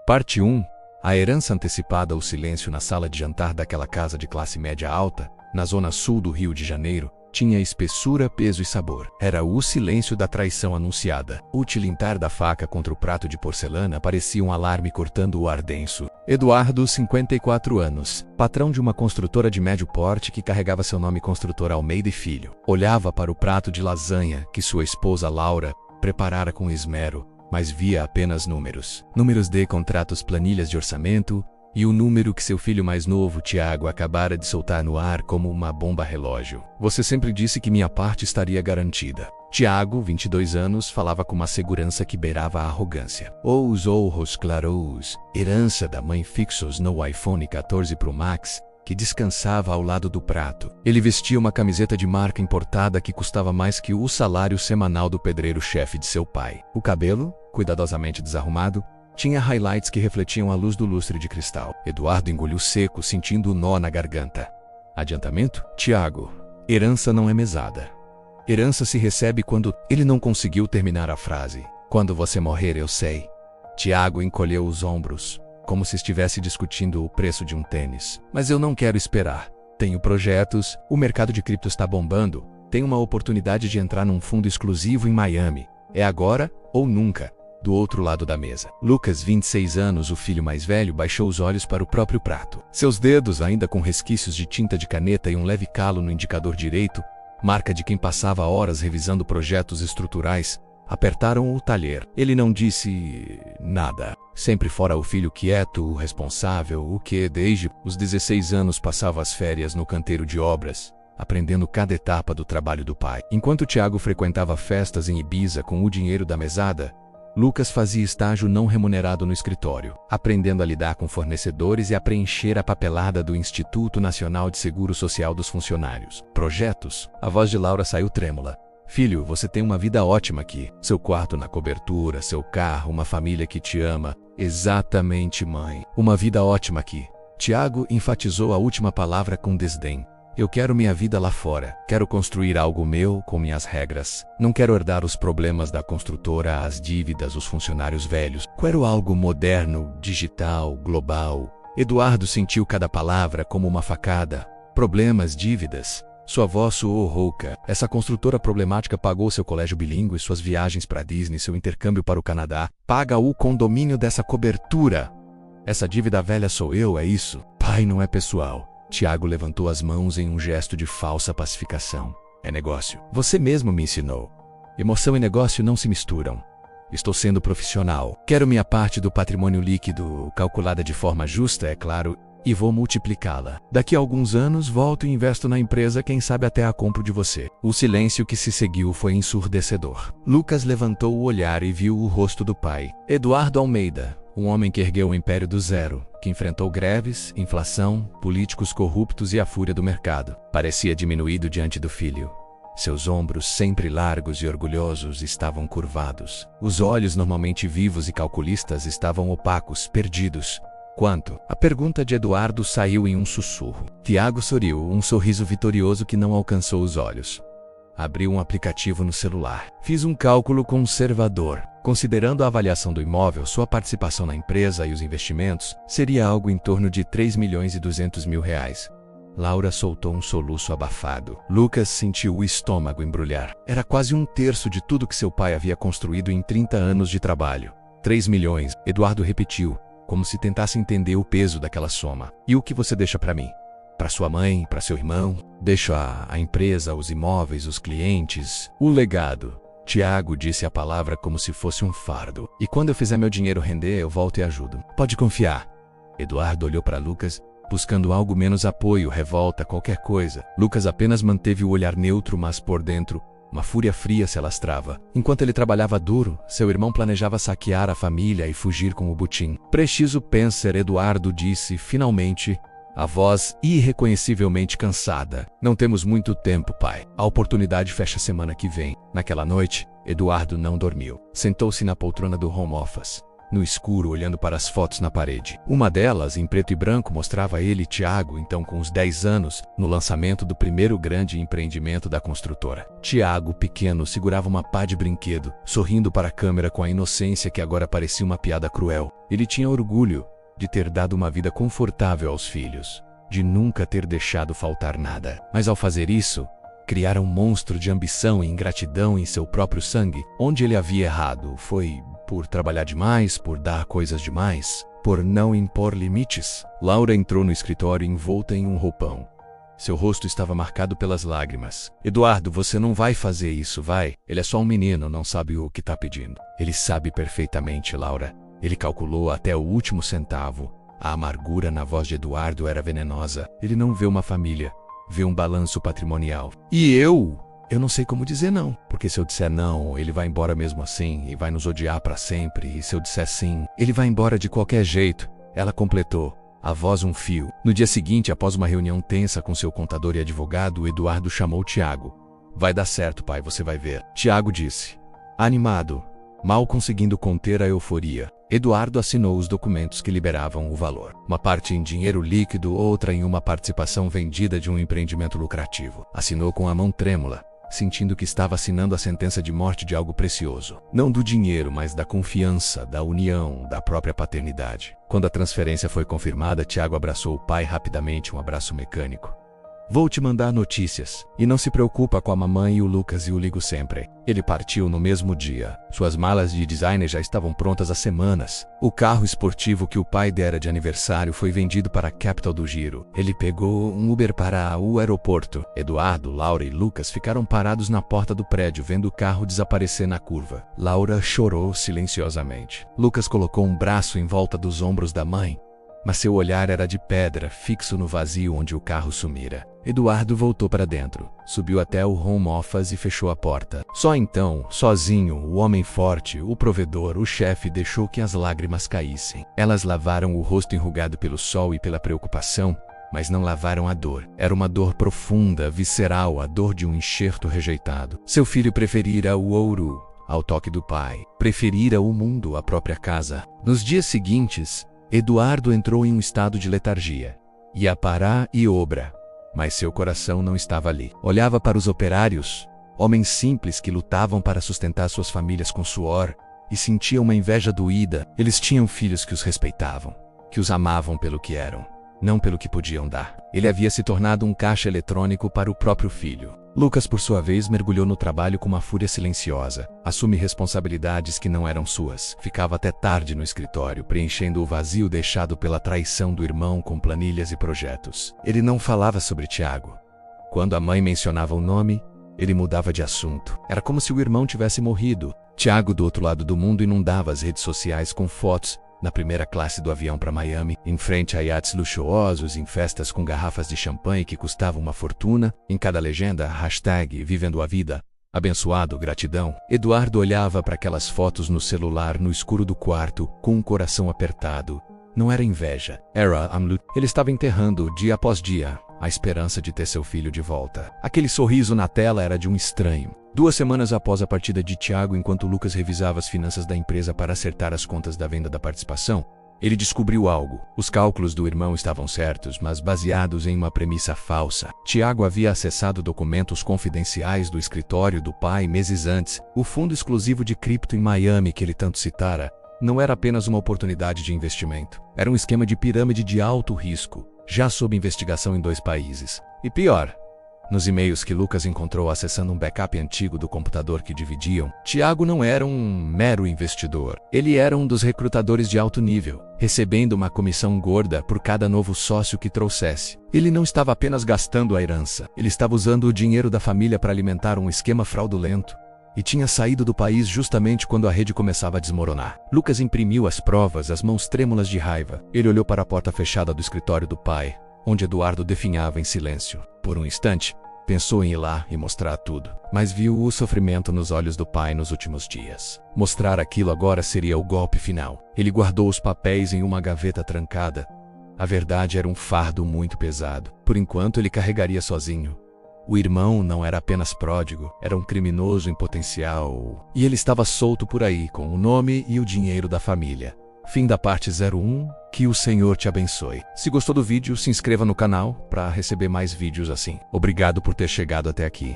Parte 1. A herança antecipada. O silêncio na sala de jantar daquela casa de classe média alta, na zona sul do Rio de Janeiro, tinha espessura, peso e sabor. Era o silêncio da traição anunciada. O tilintar da faca contra o prato de porcelana parecia um alarme cortando o ar denso. Eduardo, 54 anos, patrão de uma construtora de médio porte que carregava seu nome, Construtora Almeida e Filho, olhava para o prato de lasanha que sua esposa Laura preparara com esmero, mas via apenas números. Números de contratos, planilhas de orçamento e o número que seu filho mais novo, Tiago, acabara de soltar no ar como uma bomba relógio. Você sempre disse que minha parte estaria garantida. Tiago, 22 anos, falava com uma segurança que beirava a arrogância. Os olhos claros, herança da mãe fixos no iPhone 14 Pro Max, que descansava ao lado do prato. Ele vestia uma camiseta de marca importada que custava mais que o salário semanal do pedreiro-chefe de seu pai. O cabelo, cuidadosamente desarrumado, tinha highlights que refletiam a luz do lustre de cristal. Eduardo engoliu seco, sentindo o nó na garganta. Adiantamento? Tiago, herança não é mesada. Herança se recebe quando... Ele não conseguiu terminar a frase. Quando você morrer, eu sei. Tiago encolheu os ombros, como se estivesse discutindo o preço de um tênis. Mas eu não quero esperar. Tenho projetos, o mercado de cripto está bombando, tenho uma oportunidade de entrar num fundo exclusivo em Miami. É agora ou nunca. Do outro lado da mesa, Lucas, 26 anos, o filho mais velho, baixou os olhos para o próprio prato. Seus dedos, ainda com resquícios de tinta de caneta e um leve calo no indicador direito, marca de quem passava horas revisando projetos estruturais, apertaram o talher. Ele não disse nada. Sempre fora o filho quieto, o responsável, o que, desde os 16 anos, passava as férias no canteiro de obras, aprendendo cada etapa do trabalho do pai. Enquanto Tiago frequentava festas em Ibiza com o dinheiro da mesada, Lucas fazia estágio não remunerado no escritório, aprendendo a lidar com fornecedores e a preencher a papelada do Instituto Nacional de Seguro Social dos Funcionários. Projetos? A voz de Laura saiu trêmula. Filho, você tem uma vida ótima aqui. Seu quarto na cobertura, seu carro, uma família que te ama. Exatamente, mãe. Uma vida ótima aqui. Tiago enfatizou a última palavra com desdém. Eu quero minha vida lá fora. Quero construir algo meu com minhas regras. Não quero herdar os problemas da construtora, as dívidas, os funcionários velhos. Quero algo moderno, digital, global. Eduardo sentiu cada palavra como uma facada. Problemas, dívidas. Sua voz soou rouca. Essa construtora problemática pagou seu colégio bilíngue, suas viagens para Disney, seu intercâmbio para o Canadá. Paga o condomínio dessa cobertura. Essa dívida velha sou eu, é isso? Pai, não é pessoal. Tiago levantou as mãos em um gesto de falsa pacificação. É negócio. Você mesmo me ensinou. Emoção e negócio não se misturam. Estou sendo profissional. Quero minha parte do patrimônio líquido, calculada de forma justa, é claro, e vou multiplicá-la. Daqui a alguns anos volto e investo na empresa, quem sabe até a compro de você. O silêncio que se seguiu foi ensurdecedor. Lucas levantou o olhar e viu o rosto do pai. Eduardo Almeida, um homem que ergueu o império do zero, que enfrentou greves, inflação, políticos corruptos e a fúria do mercado. Parecia diminuído diante do filho. Seus ombros, sempre largos e orgulhosos, estavam curvados. Os olhos, normalmente vivos e calculistas, estavam opacos, perdidos. Quanto? A pergunta de Eduardo saiu em um sussurro. Tiago sorriu, um sorriso vitorioso que não alcançou os olhos. Abriu um aplicativo no celular. Fiz um cálculo conservador. Considerando a avaliação do imóvel, sua participação na empresa e os investimentos, seria algo em torno de R$3.200.000. Laura soltou um soluço abafado. Lucas sentiu o estômago embrulhar. Era quase um terço de tudo que seu pai havia construído em 30 anos de trabalho. 3 milhões. Eduardo repetiu, como se tentasse entender o peso daquela soma. E o que você deixa para mim? Para sua mãe, para seu irmão? Deixo a empresa, os imóveis, os clientes, o legado. Tiago disse a palavra como se fosse um fardo. E quando eu fizer meu dinheiro render, eu volto e ajudo. Pode confiar. Eduardo olhou para Lucas, buscando algo menos apoio, revolta, qualquer coisa. Lucas apenas manteve o olhar neutro, mas por dentro, uma fúria fria se alastrava. Enquanto ele trabalhava duro, seu irmão planejava saquear a família e fugir com o butim. Preciso pensar, Eduardo disse, finalmente, a voz irreconhecivelmente cansada. Não temos muito tempo, pai. A oportunidade fecha semana que vem. Naquela noite, Eduardo não dormiu. Sentou-se na poltrona do home office. no escuro, olhando para as fotos na parede. Uma delas, em preto e branco, mostrava ele e Tiago, então com uns 10 anos, no lançamento do primeiro grande empreendimento da construtora. Tiago, pequeno, segurava uma pá de brinquedo, sorrindo para a câmera com a inocência que agora parecia uma piada cruel. Ele tinha orgulho de ter dado uma vida confortável aos filhos, de nunca ter deixado faltar nada. Mas ao fazer isso, criara um monstro de ambição e ingratidão em seu próprio sangue. Onde ele havia errado foi por trabalhar demais, por dar coisas demais, por não impor limites. Laura entrou no escritório envolta em um roupão. Seu rosto estava marcado pelas lágrimas. Eduardo, você não vai fazer isso, vai? Ele é só um menino, não sabe o que está pedindo. Ele sabe perfeitamente, Laura. Ele calculou até o último centavo. A amargura na voz de Eduardo era venenosa. Ele não vê uma família, vê um balanço patrimonial. E eu não sei como dizer não. Porque se eu disser não, ele vai embora mesmo assim e vai nos odiar para sempre. E se eu disser sim, ele vai embora de qualquer jeito. Ela completou, a voz um fio. No dia seguinte, após uma reunião tensa com seu contador e advogado, Eduardo chamou Tiago. Vai dar certo, pai, você vai ver. Tiago disse, animado, mal conseguindo conter a euforia. Eduardo assinou os documentos que liberavam o valor. Uma parte em dinheiro líquido, outra em uma participação vendida de um empreendimento lucrativo. Assinou com a mão trêmula, sentindo que estava assinando a sentença de morte de algo precioso. Não do dinheiro, mas da confiança, da união, da própria paternidade. Quando a transferência foi confirmada, Tiago abraçou o pai rapidamente, um abraço mecânico. Vou te mandar notícias. E não se preocupa com a mamãe e o Lucas, e o ligo sempre. Ele partiu no mesmo dia. Suas malas de designer já estavam prontas há semanas. O carro esportivo que o pai dera de aniversário foi vendido para a Capital do Giro. Ele pegou um Uber para o aeroporto. Eduardo, Laura e Lucas ficaram parados na porta do prédio, vendo o carro desaparecer na curva. Laura chorou silenciosamente. Lucas colocou um braço em volta dos ombros da mãe, mas seu olhar era de pedra, fixo no vazio onde o carro sumira. Eduardo voltou para dentro, subiu até o home office e fechou a porta. Só então, sozinho, o homem forte, o provedor, o chefe, deixou que as lágrimas caíssem. Elas lavaram o rosto enrugado pelo sol e pela preocupação, mas não lavaram a dor. Era uma dor profunda, visceral, a dor de um enxerto rejeitado. Seu filho preferira o ouro ao toque do pai. Preferira o mundo à própria casa. Nos dias seguintes, Eduardo entrou em um estado de letargia. Ia parar e obra, mas seu coração não estava ali. Olhava para os operários, homens simples que lutavam para sustentar suas famílias com suor, e sentia uma inveja doída. Eles tinham filhos que os respeitavam, que os amavam pelo que eram, não pelo que podiam dar. Ele havia se tornado um caixa eletrônico para o próprio filho. Lucas, por sua vez, mergulhou no trabalho com uma fúria silenciosa. Assume responsabilidades que não eram suas. Ficava até tarde no escritório, preenchendo o vazio deixado pela traição do irmão com planilhas e projetos. Ele não falava sobre Tiago. Quando a mãe mencionava o nome, ele mudava de assunto. Era como se o irmão tivesse morrido. Tiago, do outro lado do mundo, inundava as redes sociais com fotos na primeira classe do avião para Miami, em frente a iates luxuosos, em festas com garrafas de champanhe que custavam uma fortuna, em cada legenda, hashtag vivendo a vida, abençoado, gratidão. Eduardo olhava para aquelas fotos no celular no escuro do quarto, com um coração apertado. Não era inveja, era amor. Ele estava enterrando, dia após dia, a esperança de ter seu filho de volta. Aquele sorriso na tela era de um estranho. 2 semanas após a partida de Tiago, enquanto Lucas revisava as finanças da empresa para acertar as contas da venda da participação, ele descobriu algo. Os cálculos do irmão estavam certos, mas baseados em uma premissa falsa. Tiago havia acessado documentos confidenciais do escritório do pai meses antes. O fundo exclusivo de cripto em Miami que ele tanto citara não era apenas uma oportunidade de investimento. Era um esquema de pirâmide de alto risco, já sob investigação em 2 países. E pior, nos e-mails que Lucas encontrou acessando um backup antigo do computador que dividiam, Tiago não era um mero investidor. Ele era um dos recrutadores de alto nível, recebendo uma comissão gorda por cada novo sócio que trouxesse. Ele não estava apenas gastando a herança, ele estava usando o dinheiro da família para alimentar um esquema fraudulento. E tinha saído do país justamente quando a rede começava a desmoronar. Lucas imprimiu as provas, as mãos trêmulas de raiva. Ele olhou para a porta fechada do escritório do pai, onde Eduardo definhava em silêncio. Por um instante, pensou em ir lá e mostrar tudo, mas viu o sofrimento nos olhos do pai nos últimos dias. Mostrar aquilo agora seria o golpe final. Ele guardou os papéis em uma gaveta trancada. A verdade era um fardo muito pesado. Por enquanto ele carregaria sozinho, O irmão não era apenas pródigo, era um criminoso em potencial. E ele estava solto por aí com o nome e o dinheiro da família. Fim da parte 01. Que o Senhor te abençoe. Se gostou do vídeo, se inscreva no canal para receber mais vídeos assim. Obrigado por ter chegado até aqui.